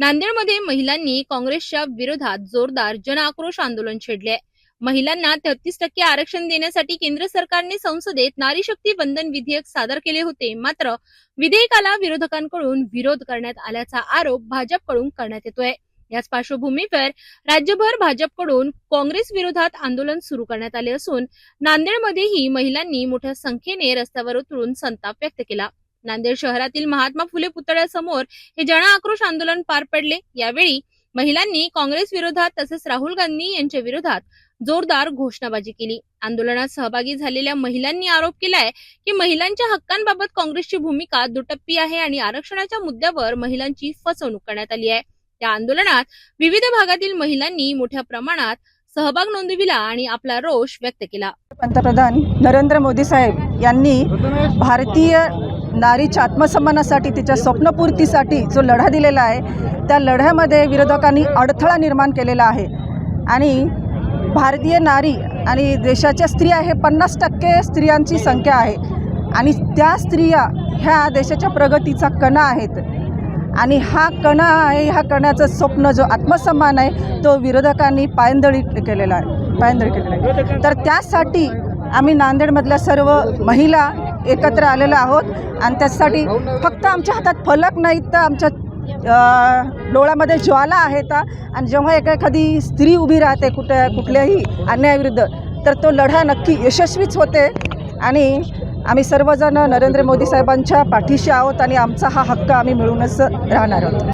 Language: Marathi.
नांदेडमध्ये महिलांनी काँग्रेसच्या विरोधात जोरदार जनआक्रोश आंदोलन छेडले. महिलांना 33% आरक्षण देण्यासाठी केंद्र सरकारने संसदेत नारी शक्ती वंदन विधेयक सादर केले होते. मात्र विधेयकाला विरोधकांकडून विरोध करण्यात आल्याचा आरोप भाजपकडून करण्यात येतोय. याच पार्श्वभूमीवर राज्यभर भाजपकडून काँग्रेस विरोधात आंदोलन सुरू करण्यात आले असून नांदेडमध्येही महिलांनी मोठ्या संख्येने रस्त्यावर उतरून संताप व्यक्त केला. नांदेड शहरातील महात्मा फुले पुतळ्यासमोर हे जनआक्रोश आंदोलन पार पडले. यावेळी महिलांनी काँग्रेस विरोधात तसेच राहुल गांधी यांच्या विरोधात जोरदार घोषणाबाजी केली. आंदोलनात सहभागी झालेल्या महिलांनी आरोप केलाय की महिलांच्या हक्कांबाबत काँग्रेसची भूमिका दुटप्पी आहे आणि आरक्षणाच्या मुद्द्यावर महिलांची फसवणूक करण्यात आली आहे. या आंदोलनात विविध भागातील महिलांनी मोठ्या प्रमाणात सहभाग नोंदविला आणि आपला रोष व्यक्त केला. पंतप्रधान नरेंद्र मोदी साहेब यांनी भारतीय नारीच्या आत्मसन्मानासाठी तिच्या स्वप्नपूर्तीसाठी जो लढा दिलेला आहे त्या लढ्यामध्ये विरोधकांनी अडथळा निर्माण केलेला आहे आणि भारतीय नारी आणि देशाच्या स्त्रिया हे 50% स्त्रियांची संख्या आहे आणि त्या स्त्रिया ह्या देशाच्या प्रगतीचा कणा आहेत आणि हा कणा आहे. ह्या कणाचं स्वप्न जो आत्मसन्मान आहे तो विरोधकांनी पायंदळी केलेला आहे. तर त्यासाठी आम्ही नांदेडमधल्या सर्व महिला एकत्र आलेलो आहोत आणि त्यासाठी फक्त आमच्या हातात फलक नाही तर आमच्या डोळ्यामध्ये ज्वाला आहेत आणि जेव्हा एखादी स्त्री उभी राहते कुठल्याही अन्यायाविरुद्ध तर तो लढा नक्की यशस्वीच होते आणि आम्ही सर्वजण नरेंद्र मोदी साहेबांच्या पाठीशी आहोत आणि आमचा हा हक्क आम्ही मिळवूनच राहणार आहोत.